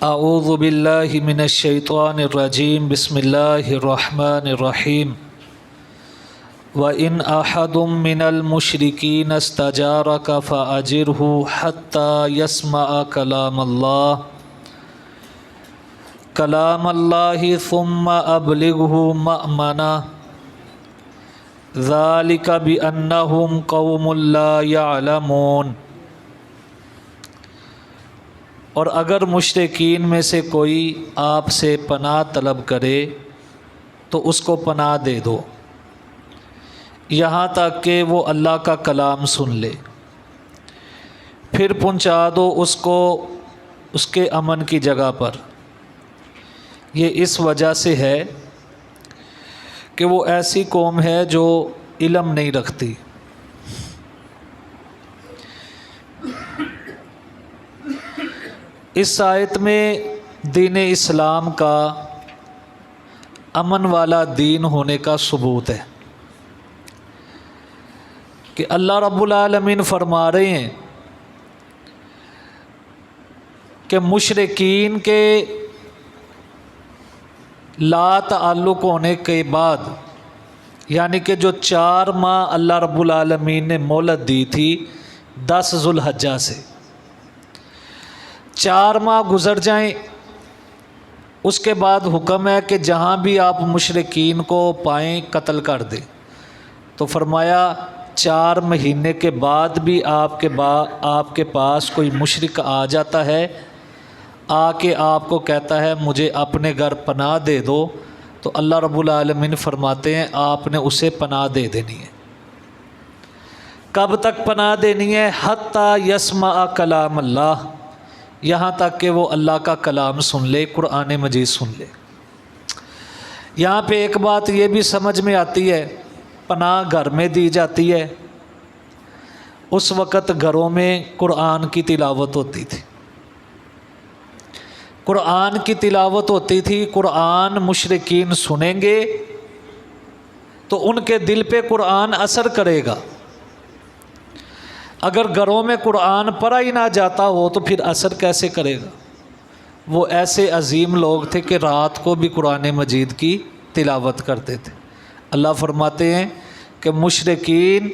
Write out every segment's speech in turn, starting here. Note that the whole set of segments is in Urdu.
اعوذ باللہ من الشیطان الرجیم بسم اللہ الرحمن الرحیم وَإِنْ أَحَدٌ مِّنَ الْمُشْرِكِينَ اسْتَجَارَكَ فَأَجِرْهُ حَتَّى يَسْمَعَ كَلَامَ اللَّهِ ثُمَّ أَبْلِغْهُ مَأْمَنَهُ ذَلِكَ بِأَنَّهُمْ قَوْمٌ لَا يَعْلَمُونَ۔ اور اگر مشرکین میں سے کوئی آپ سے پناہ طلب کرے تو اس کو پناہ دے دو یہاں تک کہ وہ اللہ کا کلام سن لے، پھر پہنچا دو اس کو اس کے امن کی جگہ پر۔ یہ اس وجہ سے ہے کہ وہ ایسی قوم ہے جو علم نہیں رکھتی۔ اس آیت میں دین اسلام کا امن والا دین ہونے کا ثبوت ہے کہ اللہ رب العالمین فرما رہے ہیں کہ مشرکین کے لا تعلق ہونے کے بعد، یعنی کہ جو 4 ماہ اللہ رب العالمین نے مہلت دی تھی 10 ذو الحجہ سے، 4 ماہ گزر جائیں، اس کے بعد حکم ہے کہ جہاں بھی آپ مشرکین کو پائیں قتل کر دیں۔ تو فرمایا 4 مہینے کے بعد بھی آپ کے پاس کوئی مشرک آ جاتا ہے، آ کے آپ کو کہتا ہے مجھے اپنے گھر پناہ دے دو، تو اللہ رب العالمین فرماتے ہیں آپ نے اسے پناہ دے دینی ہے۔ کب تک پناہ دینی ہے؟ حتی یسمع کلام اللہ، یہاں تک کہ وہ اللہ کا کلام سن لے، قرآن مجید سن لے۔ یہاں پہ ایک بات یہ بھی سمجھ میں آتی ہے، پناہ گھر میں دی جاتی ہے، اس وقت گھروں میں قرآن کی تلاوت ہوتی تھی، قرآن کی تلاوت ہوتی تھی، قرآن مشرکین سنیں گے تو ان کے دل پہ قرآن اثر کرے گا۔ اگر گھروں میں قرآن پڑھا ہی نہ جاتا ہو تو پھر اثر کیسے کرے گا؟ وہ ایسے عظیم لوگ تھے کہ رات کو بھی قرآن مجید کی تلاوت کرتے تھے۔ اللہ فرماتے ہیں کہ مشرکین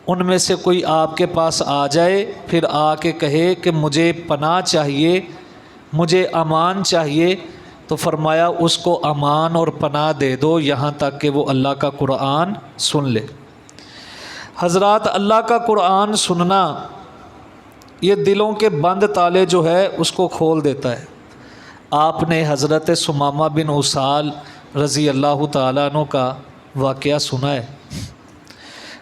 ان میں سے کوئی آپ کے پاس آ جائے، پھر آ کے کہے کہ مجھے پناہ چاہیے، مجھے امان چاہیے، تو فرمایا اس کو امان اور پناہ دے دو یہاں تک کہ وہ اللہ کا قرآن سن لے۔ حضرات، اللہ کا قرآن سننا یہ دلوں کے بند تالے جو ہے اس کو کھول دیتا ہے۔ آپ نے حضرت ثمامہ بن اسال رضی اللہ تعالیٰ عنہ کا واقعہ سنا ہے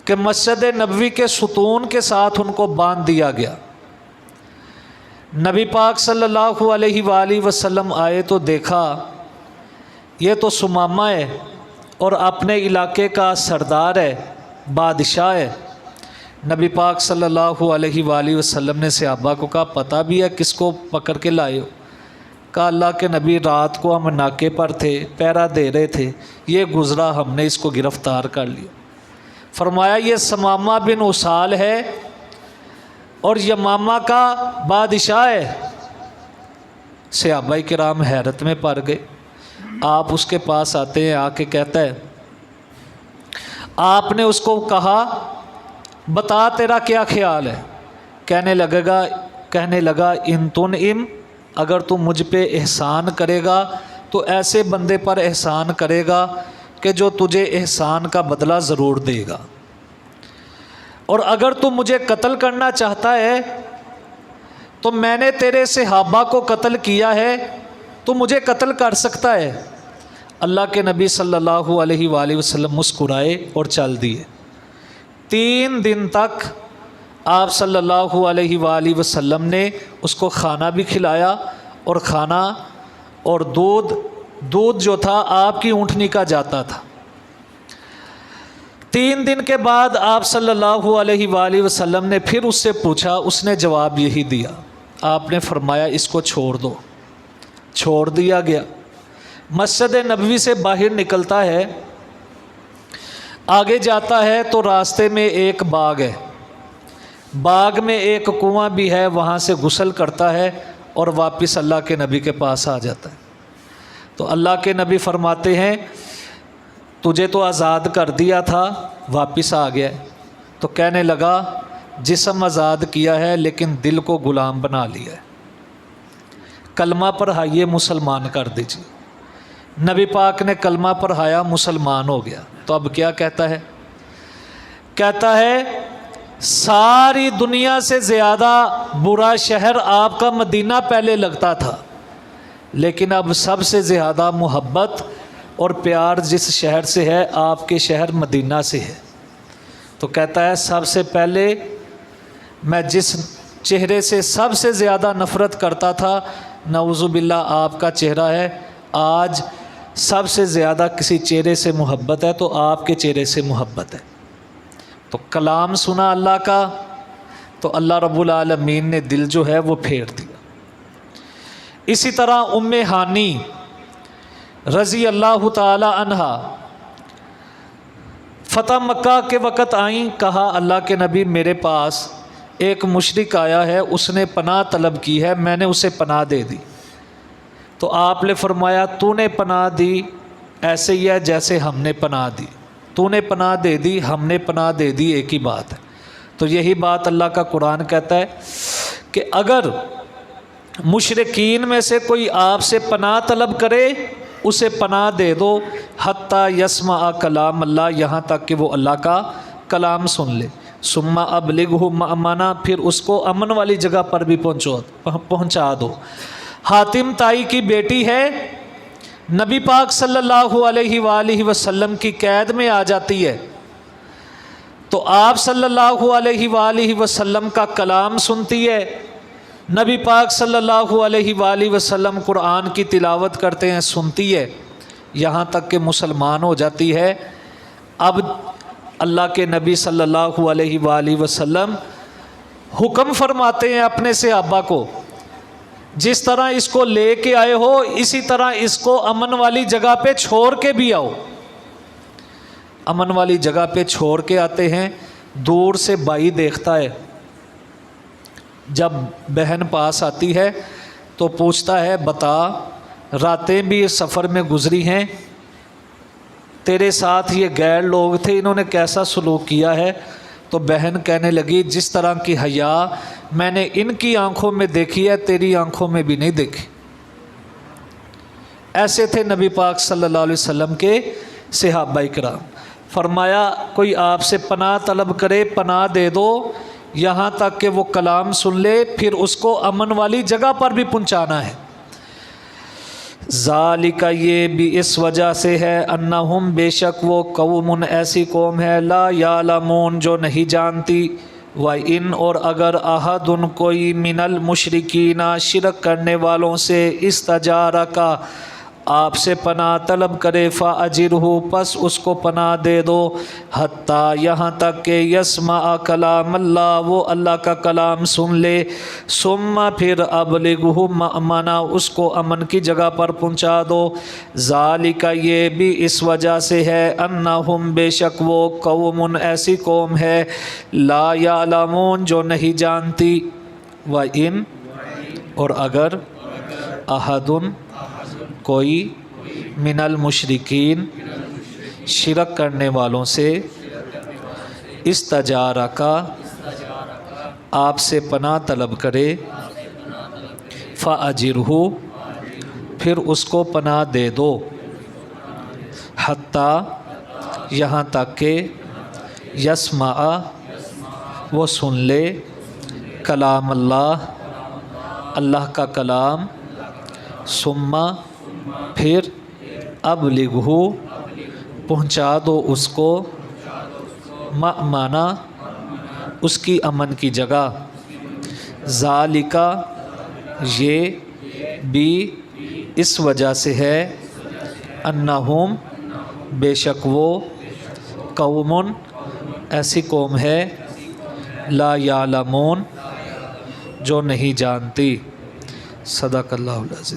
کہ مسجد نبوی کے ستون کے ساتھ ان کو باندھ دیا گیا۔ نبی پاک صلی اللہ علیہ وآلہ وسلم آئے تو دیکھا یہ تو ثمامہ ہے اور اپنے علاقے کا سردار ہے، بادشاہ ہے۔ نبی پاک صلی اللہ علیہ وآلہ وسلم نے صحابہ کو کہا پتہ بھی ہے کس کو پکڑ کے لائے ہو؟ کہا اللہ کے نبی رات کو ہم ناکے پر تھے، پہرا دے رہے تھے، یہ گزرا، ہم نے اس کو گرفتار کر لیا۔ فرمایا یہ ثمامہ بن اسال ہے اور یمامہ کا بادشاہ ہے۔ صحابہ کرام حیرت میں پڑ گئے۔ آپ اس کے پاس آتے ہیں، آ کے کہتا ہے، آپ نے اس کو کہا بتا تیرا کیا خیال ہے؟ کہنے لگا ان تنعم، اگر تو مجھ پہ احسان کرے گا تو ایسے بندے پر احسان کرے گا کہ جو تجھے احسان کا بدلہ ضرور دے گا، اور اگر تو مجھے قتل کرنا چاہتا ہے تو میں نے تیرے صحابہ کو قتل کیا ہے، تو مجھے قتل کر سکتا ہے۔ اللہ کے نبی صلی اللہ علیہ وآلہ وسلم مسکرائے اور چل دیے۔ 3 دن تک آپ صلی اللہ علیہ وآلہ وسلم نے اس کو کھانا بھی کھلایا، اور کھانا اور دودھ جو تھا آپ کی اونٹنی کا جاتا تھا۔ 3 دن کے بعد آپ صلی اللہ علیہ وآلہ وسلم نے پھر اس سے پوچھا، اس نے جواب یہی دیا۔ آپ نے فرمایا اس کو چھوڑ دو، چھوڑ دیا گیا۔ مسجد نبوی سے باہر نکلتا ہے، آگے جاتا ہے تو راستے میں ایک باغ ہے، باغ میں ایک کنواں بھی ہے، وہاں سے غسل کرتا ہے اور واپس اللہ کے نبی کے پاس آ جاتا ہے۔ تو اللہ کے نبی فرماتے ہیں تجھے تو آزاد کر دیا تھا، واپس آ گیا ہے۔ تو کہنے لگا جسم آزاد کیا ہے لیکن دل کو غلام بنا لیا ہے، کلمہ پڑھائیے مسلمان کر دیجیے۔ نبی پاک نے کلمہ پڑھایا، مسلمان ہو گیا۔ تو اب کیا کہتا ہے؟ کہتا ہے ساری دنیا سے زیادہ برا شہر آپ کا مدینہ پہلے لگتا تھا، لیکن اب سب سے زیادہ محبت اور پیار جس شہر سے ہے آپ کے شہر مدینہ سے ہے۔ تو کہتا ہے سب سے پہلے میں جس چہرے سے سب سے زیادہ نفرت کرتا تھا، نعوذ باللہ آپ کا چہرہ ہے، آج سب سے زیادہ کسی چہرے سے محبت ہے تو آپ کے چہرے سے محبت ہے۔ تو کلام سنا اللہ کا تو اللہ رب العالمین نے دل جو ہے وہ پھیر دیا۔ اسی طرح ام ہانی رضی اللہ تعالی عنہا فتح مکہ کے وقت آئیں، کہا اللہ کے نبی میرے پاس ایک مشرک آیا ہے، اس نے پناہ طلب کی ہے، میں نے اسے پناہ دے دی۔ تو آپ نے فرمایا تو نے پناہ دی ایسے ہی ہے جیسے ہم نے پناہ دی، تو نے پناہ دے دی، ہم نے پناہ دے دی، ایک ہی بات ہے۔ تو یہی بات اللہ کا قرآن کہتا ہے کہ اگر مشرکین میں سے کوئی آپ سے پناہ طلب کرے اسے پناہ دے دو، حتیٰ یسمع کلام اللہ، یہاں تک کہ وہ اللہ کا کلام سن لے۔ ثم ابلغہ مأمنا، پھر اس کو امن والی جگہ پر بھی پہنچا دو۔ حاتم تائی کی بیٹی ہے، نبی پاک صلی اللہ علیہ وآلہ وسلم کی قید میں آ جاتی ہے، تو آپ صلی اللہ علیہ وآلہ وسلم کا کلام سنتی ہے، نبی پاک صلی اللہ علیہ وآلہ وسلم قرآن کی تلاوت کرتے ہیں، سنتی ہے، یہاں تک کہ مسلمان ہو جاتی ہے۔ اب اللہ کے نبی صلی اللہ علیہ وآلہ وسلم حکم فرماتے ہیں اپنے صحابہ کو جس طرح اس کو لے کے آئے ہو اسی طرح اس کو امن والی جگہ پہ چھوڑ کے بھی آؤ۔ امن والی جگہ پہ چھوڑ کے آتے ہیں، دور سے بھائی دیکھتا ہے، جب بہن پاس آتی ہے تو پوچھتا ہے بتا راتیں بھی اس سفر میں گزری ہیں، تیرے ساتھ یہ غیر لوگ تھے، انہوں نے کیسا سلوک کیا ہے؟ تو بہن کہنے لگی جس طرح کی حیا میں نے ان کی آنکھوں میں دیکھی ہے تیری آنکھوں میں بھی نہیں دیکھی۔ ایسے تھے نبی پاک صلی اللہ علیہ وسلم کے صحابہ کرام۔ فرمایا کوئی آپ سے پناہ طلب کرے پناہ دے دو، یہاں تک کہ وہ کلام سن لے، پھر اس کو امن والی جگہ پر بھی پہنچانا ہے۔ ذالک، یہ بھی اس وجہ سے ہے، انہم، بے شک وہ، قوم، ایسی قوم ہے، لا یعلمون، جو نہیں جانتی، وَإِنْ، اور اگر احد کوئی، من المشرکین، شرک کرنے والوں سے، استجارک، آپ سے پناہ طلب کرے، فاجرہ، پس اس کو پناہ دے دو، حتیٰ، یہاں تک کہ یسمع کلام اللہ، وہ اللہ کا کلام سن لے، ثم، پھر ابلغہ مأمنا، اس کو امن کی جگہ پر پہنچا دو۔ ذالک، یہ بھی اس وجہ سے ہے، انہم، بے شک وہ، قوم، ایسی قوم ہے، لا یعلمون، جو نہیں جانتی، وَإِنْ، اور اگر احد کوئی، من المشرکین، شرک کرنے والوں سے، استجارک، آپ سے پناہ طلب کرے، فاجرہ، پھر اس کو پناہ دے دو، حتیٰ، یہاں تک کہ یسمع، وہ سن لے، کلام اللہ، اللہ کا کلام، ثم، پھر ابلغہ، پہنچا دو اس کو، مأمنا، اس کی امن کی جگہ۔ ذالک، یہ بھی اس وجہ سے ہے، انہم، بے شک وہ، قوم، ایسی قوم ہے، لا یعلمون، جو نہیں جانتی۔ صدق اللہ العظیم۔